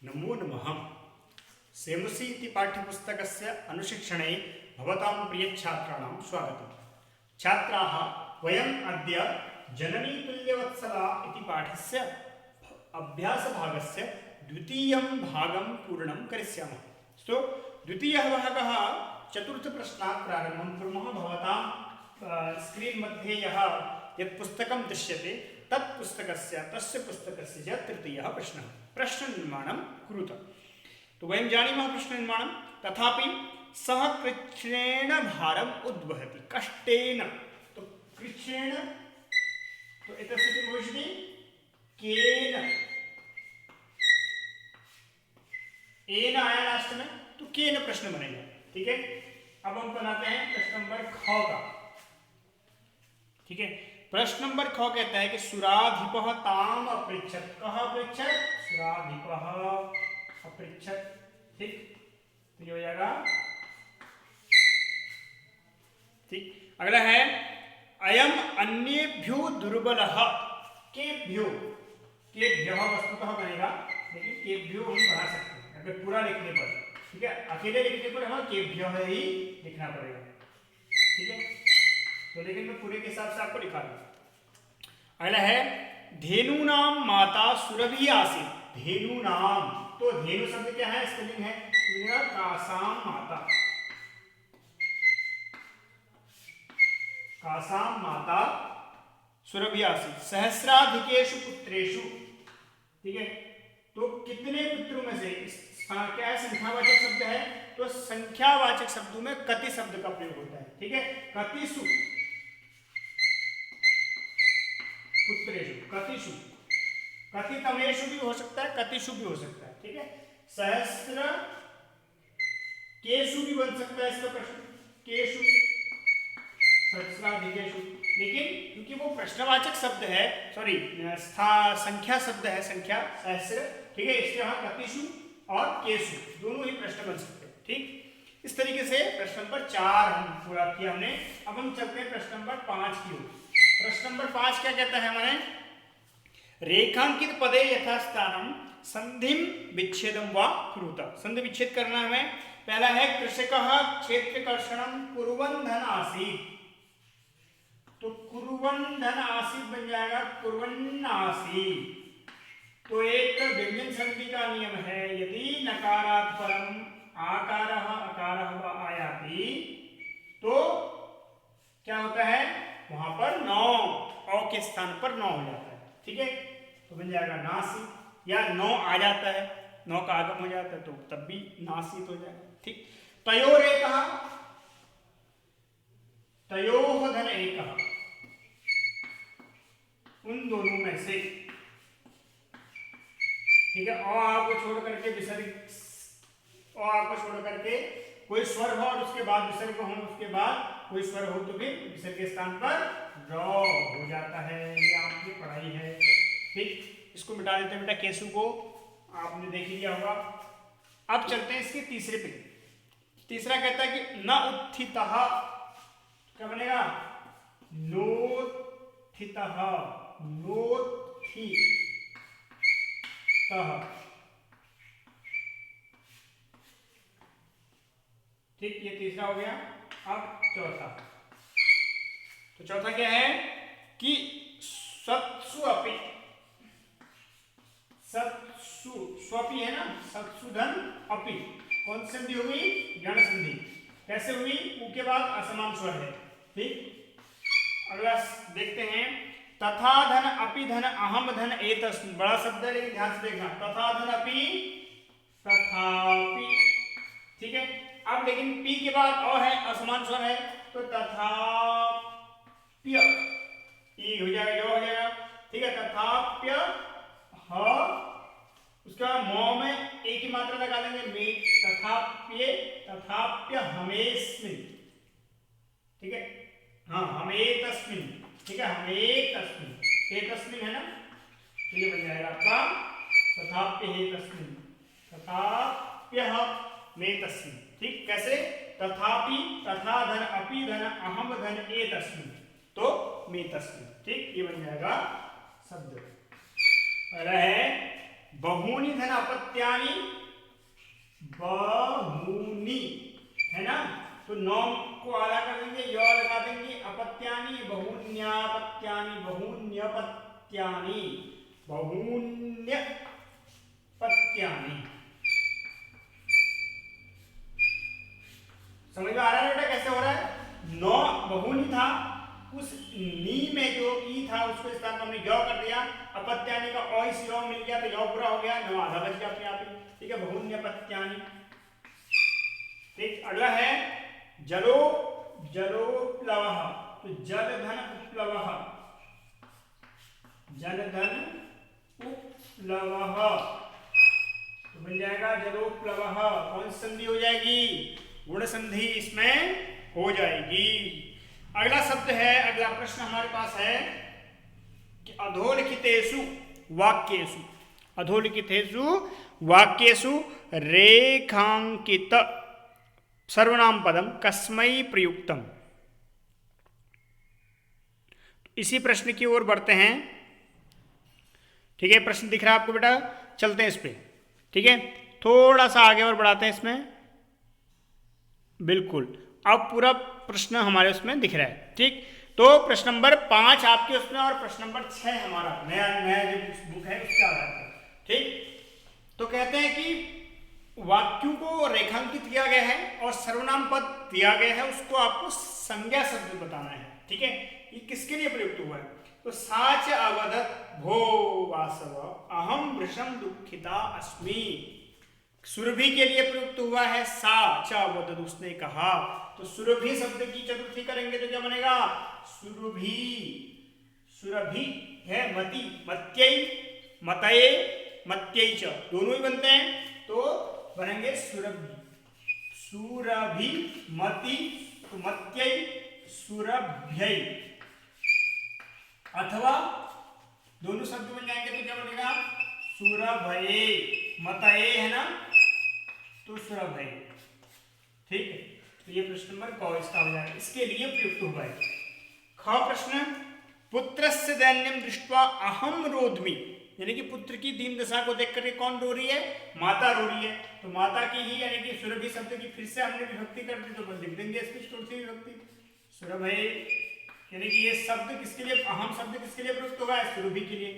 नमो नमः। सेमुसि इति पाठ्यपुस्तकस्य अनुशिक्षणे भवतां प्रियछात्राणां स्वागतम्। छात्राः, वयम् अद्य जननी तुल्यवत्सला इति पाठस्य अभ्यासभागस्य द्वितीयं भागं पूर्णं करिष्यामः। सो द्वितीयः भागः चतुर्थप्रश्नात् प्रारम्भं कुर्मः। भवतां स्क्रीन् मध्ये यत् पुस्तकं दृश्यते तत् पुस्तकस्य तस्य पुस्तकस्य च तृतीयः प्रश्नः। प्रश्ननिर्माणं कुरुत। तो वयं जानीमः प्रश्ननिर्माणं, तथापि सः कृच्छ्रेण भारम् उद्वहति कष्टेन। तो कृच्छ्रेण, तो एतस्य किं भविष्यति? केन। एन आया लास्ट में, तो केन प्रश्न बनेगा। ठीक है, अब हम बनाते हैं प्रश्न नंबर ख का। ठीक है, प्रश्न नंबर ख कहता है कि सुराधिपः ताम अपृच्छत्। कः अपृच्छत्? सुराधिपः अपृच्छत्। ठीक, तो ये हो जाएगा। ठीक, अगला है अयम अन्येभ्यो दुर्बलः केभ्यो। केभ्यः वस्तुतः बनेगा, लेकिन केभ्यो हम बना सकते हैं अगर पूरा लिखने पर। ठीक है, अकेले लिखने पर हमें केभ्यः ही लिखना पड़ेगा। ठीक है, तो लेकिन मैं पूरे के हिसाब से आपको लिखा दूं। अगला है धेनूनाम माता सुरभि आसीत्। धेनूनाम, तो धेनु शब्द क्या है? स्पेलिंग है कासाम माता। कासाम माता सुरभि आसीत् सहस्राधिकेषु पुत्रेषु। ठीक है, तो कितने पुत्रों में से, क्या है? संख्यावाचक शब्द है, तो संख्यावाचक शब्दों में कति शब्द का प्रयोग होता है। ठीक है, कतिषु पुत्रेषु, कतिषु, कतितमेषु भी हो सकता है, कतिषु भी हो सकता है। ठीक है, सहस्र केषु भी बन सकता है इसका प्रश्न, केषु, सहस्राधिकेषु। लेकिन क्योंकि वो प्रश्नवाचक शब्द है, सॉरी संख्या शब्द है, संख्या सहस्र। ठीक है, इसलिए यहाँ कतिषु और केषु दोनों ही प्रश्न बन सकते हैं। ठीक, इस तरीके से प्रश्न नंबर 4 हम पूरा किया हमने। अब हम चलते हैं प्रश्न नंबर 5 की ओर। प्रश्न नंबर 5 क्या कहता है हमारे? रेखांकित पदे यथास्थानम संधिम विच्छेदम वा कुरुत। संधि विच्छेद करना है हमें। पहला है कृषकः क्षेत्रकर्षणम कुर्वन् धन आसीत्। तो कुर्वन् धन आसीत् बन जाएगा कुर्वन् आसीत्। तो एक व्यंजन संधि का नियम है, यदि नकारात् परम आकारः अकारः वा आयाति तो क्या होता है? वहां पर नौ, औ के स्थान पर नौ हो जाता है। ठीक है, तो बन जाएगा नासित, या नौ आ जाता है, नौ का आगम हो जाता है, तो तब भी नासित हो जाएगा। ठीक, तयोर एकः, तयोः धन एकः, उन दोनों में से। ठीक है, और आपको छोड़ करके विसर्ग, और आपको छोड़ करके कोई स्वर हो और उसके बाद विसर्ग हो, उसके बाद कोई स्वर हो तो भी विसर्ग के स्थान पर र हो जाता है। ये आपकी पढ़ाई है। ठीक, इसको मिटा देते हैं बेटा, केसु को आपने देख लिया होगा। अब चलते हैं इसके तीसरे पे। तीसरा कहता है कि न उत्थितः, क्या बनेगा? नोत्थितः, नोत्थितः। ठीक, ये तीसरा हो गया। अब चौथा, तो चौथा क्या है कि सत्सु अपि, सत्सु, स्वपि है ना, सत्सुधन अपि कौन सी संधि हो गई? गण संधि। कैसे हुई? उ के बाद असमान स्वर है। ठीक, अगला देखते हैं तथा धन अपि धन अहम धन एतस्मिन्। बड़ा शब्द है लेकिन ध्यान से देखना, तथा धन अपि, तथापि। ठीक है, अब लेकिन पी के बाद अ है, असमान स्वर है, तो तथाप्य ई हो जाएगा, यो हो जाएगा। ठीक है, तथाप्य ह, उसके बाद मौ में एक ही मात्रा लगा देंगे, मे, तथाप्य, तथाप्य हमेस्मिन्। ठीक है, हाँ, हमेतस्मिन्। ठीक है, हमेतस्मिन्, हेतस्मिन् है ना, तो ये बन जाएगा आपका तथाप्य हेतस्मिन्, तथाप्यः मेतस्मिन्। ठीक, कैसे? तथापि, तथा धन अपि धन अहम धन एतस्मिन्, तो मेतस्मिन्। ठीक, ये बन जाएगा शब्द। है बहूनि धन अपत्यानि, बहूनि है ना, तो नॉम को आधा कर देंगे, य लगा देंगे, अपत्यानि बहून्यापत्यानि, बहून्यपत्यानि, बहून्यपत्यानि। समझ में आ रहा है बेटा कैसे हो रहा है? नौ बहूनि था, उस नी में जो ई था उसको इस तरह हमने य कर दिया, अपत्यानि का ओ इस य मिल गया तो य पूरा हो गया, नौ आधा बच गया अपने आप ही। ठीक है, बहून्यपत्यानि। ठीक, अगला है जलो जलोप्लवः, तो जल धन उपप्लवः, जल धन उपप्लवः तो बन जाएगा जलोप्लवः। कौन सी संधि हो जाएगी? गुण संधि इसमें हो जाएगी। अगला शब्द है, अगला प्रश्न हमारे पास है कि अधोलिखितेषु वाक्येषु, अधोलिखितेषु वाक्येषु रेखांकित सर्वनाम पदम कस्मै प्रयुक्तम। इसी प्रश्न की ओर बढ़ते हैं। ठीक है, प्रश्न दिख रहा है आपको बेटा? चलते हैं इस पे। ठीक है, थोड़ा सा आगे और बढ़ाते हैं इसमें। बिल्कुल, अब पूरा प्रश्न हमारे उसमें दिख रहा है। ठीक, तो प्रश्न नंबर 5 आपके उसमें और प्रश्न नंबर 6 हमारा नया जो बुक है उसके आधार पर। ठीक, तो कहते हैं कि वाक्यों को रेखांकित किया गया है और सर्वनाम पद दिया गया है, उसको आपको संज्ञा शब्द बताना है। ठीक है, ये किसके लिए प्रयुक्त हुआ है? तो साच अवदत् भो वासव अहम वृषम दुखिता अस्मि, सुरभि के लिए प्रयुक्त हुआ है। सा च अवदत्, उसने कहा, तो सुरभि शब्द की चतुर्थी करेंगे तो क्या बनेगा? सुरभि, सुरभि है मति, मत्यै, मतये, मत्यै च दोनों ही बनते हैं, तो बनेंगे सुरभि, सुरभि मति, तो मत्यै सुरभ्यै, अथवा दोनों शब्द बन जाएंगे तो क्या बनेगा? सुरभये, मतये है ना, तो सुरभये। ठीक है, तो ये प्रश्न नंबर क इसका हो जाएगा, इसके लिए प्रयुक्त हुआ है। ख प्रश्न, पुत्रस्य दैन्यम दृष्ट्वा अहम रोध्मि, यानी कि पुत्र की दीन दशा को देख करके कौन रो रही है? माता रो रही है, तो माता की ही यानी कि सुरभि शब्द की फिर से हमने विभक्ति कर दी, तो बस लिख देंगे इसमें चतुर्थी विभक्ति सुरभये, यानी कि ये शब्द किसके लिए, अहम शब्द किसके लिए प्रयुक्त होगा? सुरभि के लिए।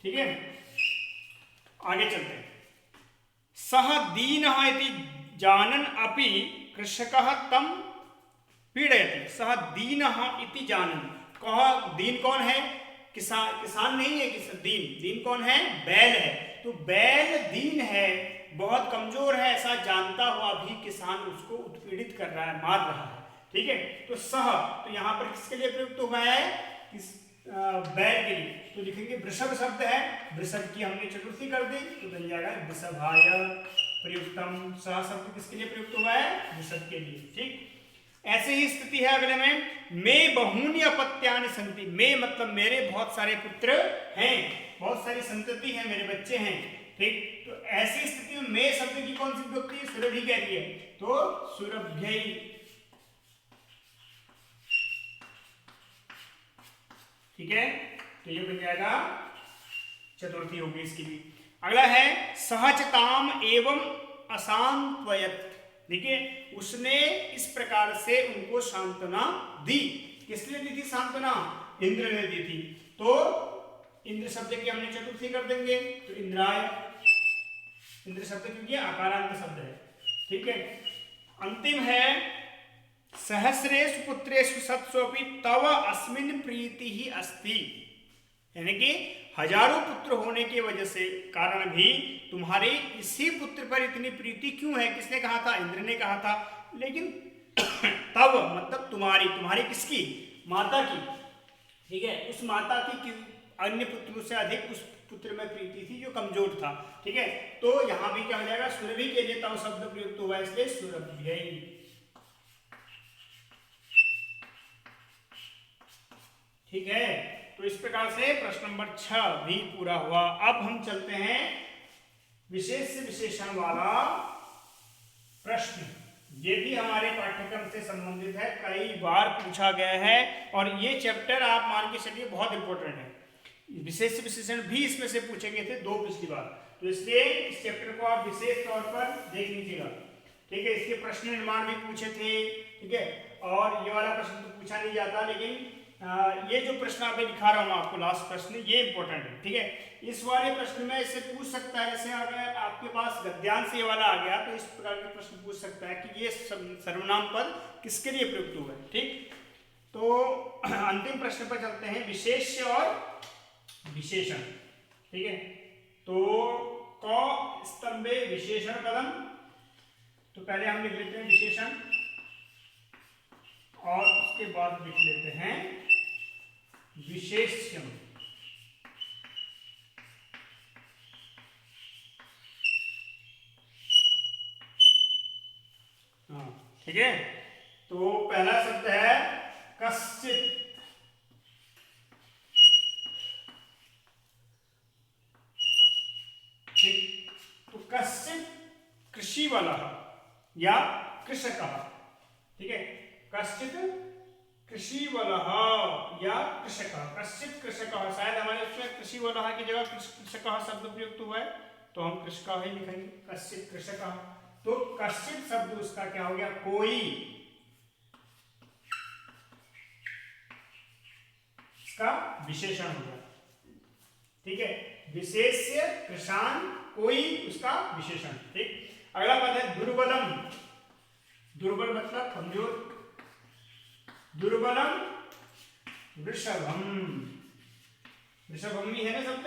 ठीक है, आगे चलते हैं। सह दीनः इति जानन् अपि कृषकः तं पीड़यति। सह दीनः इति जानन्, कह दीन कौन है? किसान, किसान नहीं है, दीन, दीन कौन है? बैल है, तो बैल दीन है, बहुत कमजोर है, ऐसा जानता हुआ भी किसान उसको उत्पीड़ित कर रहा है, मार रहा है। ठीक है, तो सह, तो यहां पर किसके लिए प्रयुक्त हुआ है? बैल के लिए, तो लिखेंगे वृषभ शब्द है, वृषभ की हमने चतुर्थी कर दी तो बन जाएगा वृषभाय प्रयुक्तम। सह शब्द किसके लिए प्रयुक्त हुआ है? वृषभ के लिए। ठीक, ऐसे ही स्थिति है अगले में, मे बहूनि अपत्यानि सन्ति, मे मतलब मेरे बहुत सारे पुत्र हैं, बहुत सारी संतति है, मेरे बच्चे हैं। ठीक, तो ऐसी स्थिति में मे शब्द की कौन सी विभक्ति? सुरभि कह रही है, तो सुरभ्यै। ठीक है, तो ये बन जाएगा चतुर्थी होगी इसकी भी। अगला है सहजताम एवं असांत्वयत्, देखिए उसने इस प्रकार से उनको सांत्वना दी। किसने दी थी सांत्वना? इंद्र ने दी थी, तो इंद्र शब्द की हमने चतुर्थी कर देंगे, तो इंद्राय, इंद्र शब्द क्योंकि आकारांत शब्द है। ठीक है, अंतिम है सहस्रेषु पुत्रेषु सत्स्वपि तव अस्मिन् प्रीति ही अस्ति, यानी कि हजारों पुत्र होने की वजह से कारण भी तुम्हारे इसी पुत्र पर इतनी प्रीति क्यों है? किसने कहा था? इंद्र ने कहा था, लेकिन तव मतलब तुम्हारी, तुम्हारी किसकी? माता की। ठीक है, उस माता की अन्य पुत्रों से अधिक उस पुत्र में प्रीति थी जो कमजोर था। ठीक है, तो यहां भी क्या हो जाएगा? सुरभि के लिए तव शब्द प्रयुक्त हुआ, इसलिए सुरभ्यै। ठीक है, तो इस प्रकार से प्रश्न नंबर 6 भी पूरा हुआ। अब हम चलते हैं विशेष से विशेषण वाला प्रश्न। ये भी हमारे पाठ्यक्रम से संबंधित है, कई बार पूछा गया है और ये चैप्टर आप मान के चलिए बहुत इंपॉर्टेंट है। विशेष विशेषण भी इसमें से पूछे गए थे 2 पिछली बार, तो इसलिए इस चैप्टर को आप विशेष तौर पर देख लीजिएगा। ठीक है, इसके प्रश्न निर्माण भी पूछे थे। ठीक है, और ये वाला प्रश्न तो पूछा नहीं जाता, लेकिन ये जो प्रश्न आप दिखा रहा हूँ आपको, लास्ट प्रश्न, ये इंपॉर्टेंट है। ठीक है, इस वाले प्रश्न में इससे पूछ सकता है, जैसे अगर आपके पास गद्यांश ये वाला आ गया तो इस प्रकार के प्रश्न पूछ सकता है कि ये सर्वनाम पद किसके लिए प्रयुक्त हुआ है। ठीक, तो अंतिम प्रश्न पर चलते हैं, विशेष्य और विशेषण। ठीक है, तो क स्तंभे विशेषण पदम, तो पहले हम लिख लेते हैं विशेषण और उसके बाद लिख लेते हैं विशेष्यम। ठीक है, तो पहला शब्द है कश्चित। ठीक, तो कश्चित कृषि वाला या कृषकः। ठीक है, कश्चित कृषि वाला या कृषकः, कश्चित कृषकः, शायद हमारे उसमें कृषि वाला की जगह कृषकः शब्द प्रयुक्त हुआ है, तो हम कृषकः ही लिखेंगे, कश्चित कृषकः। तो कश्चित शब्द उसका क्या हो गया, कोई, इसका विशेषण हो गया। ठीक है, विशेष्य कृषाण, कोई उसका विशेषण। ठीक, अगला पद है दुर्बलम। दुर्बल मतलब कमजोर, दुर्बलम वृषभम। वृषभम ही है ना शब्द,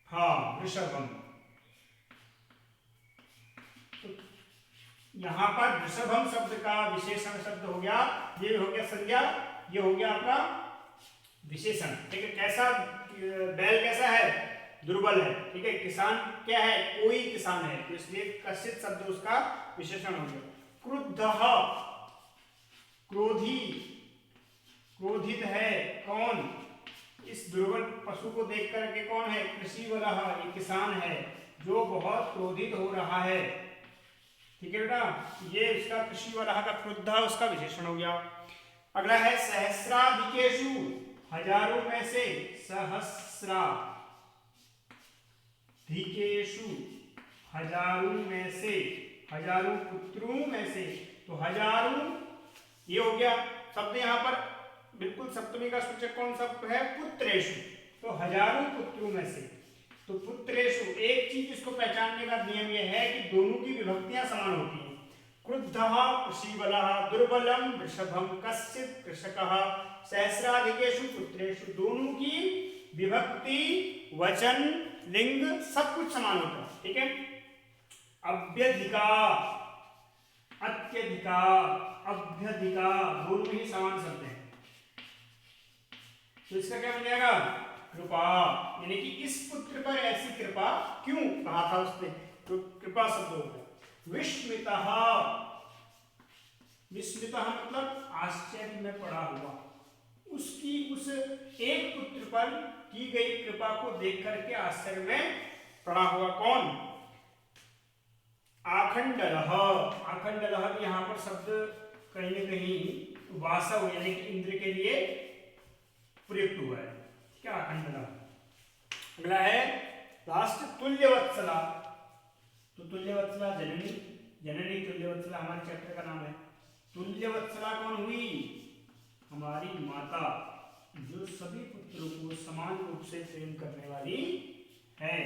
हाँ वृषभम। तो यहां पर वृषभम शब्द का विशेषण शब्द हो गया, ये हो गया संज्ञा, ये हो गया आपका विशेषण। ठीक है, कैसा बैल कैसा है, दुर्बल है। ठीक है, किसान क्या है, कोई किसान है, तो इसलिए कश्चित शब्द उसका विशेषण हो गया। क्रुद्धः, क्रोधी, क्रोधित है कौन, इस दुर्बल पशु को देख करके कौन है, कृषि वाला, ये किसान है जो बहुत क्रोधित हो रहा है। ठीक है बेटा, ये उसका कृषि वाला का क्रुद्ध उसका विशेषण हो गया। अगला है सहस्राधिकेषु, हजारों में से, सहस्राधिकेषु, हजारों में से, हजारों पुत्रों में से, तो हजारों ये हो गया शब्द। यहाँ पर बिल्कुल सप्तमी का सूचक कौन सा है, पुत्रेषु, तो हजारों पुत्रों में से। तो पुत्रेषु, एक चीज इसको पहचानने का नियम यह है कि दोनों की विभक्तियां समान होती हैं। क्रुद्धः कृषिबलः, दुर्बलम वृषभम, कश्चित् कृषकः, सहस्राधिकेषु पुत्रेषु, दोनों की विभक्ति, वचन, लिंग सब कुछ समान होता है। ठीक है, अभ्यधिका, अत्यधिका, अभ्यधिका, दोनों ही समान शब्द हैं, तो इसका क्या बन जाएगा, कृपा, यानी कि इस पुत्र पर ऐसी कृपा क्यों कहा था उसने, तो कृपा शब्द होता है। विस्मितः, विस्मितः मतलब आश्चर्य में पड़ा हुआ, उसकी उस एक पुत्र पर की गई कृपा को देख करके आश्चर्य में पड़ा हुआ कौन, आखंडलः। आखंडलः यहाँ पर शब्द कहीं न कहीं वासव यानी कि इंद्र के लिए प्रयुक्त हुआ है। क्या आखंडलः। अगला है लास्ट तुल्यवत्सला, तो तुल्यवत्सला जननी, जननी तुल्यवत्सला हमारे चैप्टर का नाम है। तुल्यवत्सला कौन हुई, हमारी माता, जो सभी पुत्रों को समान रूप से प्रेम करने वाली है,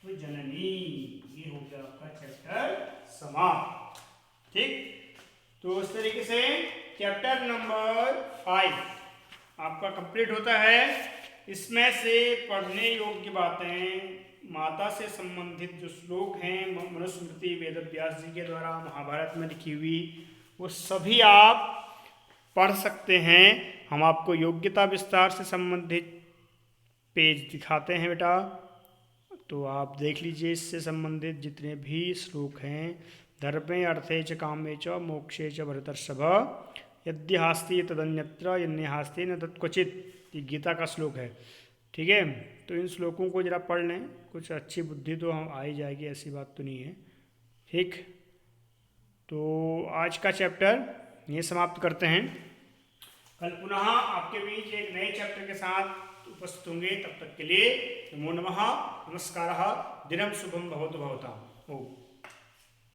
तो जननी। ये हो गया आपका चैप्टर समाप्त। ठीक, तो उस तरीके से चैप्टर नंबर 5 आपका कंप्लीट होता है। इसमें से पढ़ने योग्य बातें, माता से संबंधित जो श्लोक हैं मनुस्मृति वेदव्यास जी के द्वारा महाभारत में लिखी हुई, वो सभी आप पढ़ सकते हैं। हम आपको योग्यता विस्तार से संबंधित पेज दिखाते हैं बेटा, तो आप देख लीजिए। इससे संबंधित जितने भी श्लोक हैं, धर्मे अर्थे च कामे च मोक्षे च भरतर्षभ, यद्य हास्ति तदन्यत्र यन्य हास्ति न तत्क्वचित, ये गीता का श्लोक है। ठीक है, तो इन श्लोकों को जरा पढ़ लें, कुछ अच्छी बुद्धि तो हम आ ही जाएगी, ऐसी बात तो नहीं है। ठीक, तो आज का चैप्टर ये समाप्त करते हैं। कल पुनः आपके बीच एक नए चैप्टर के साथ उपस्थित होंगे। तब तक के लिए नमो नमः, नमस्कारः, दिनं शुभं भवतु भवताम्। ओम।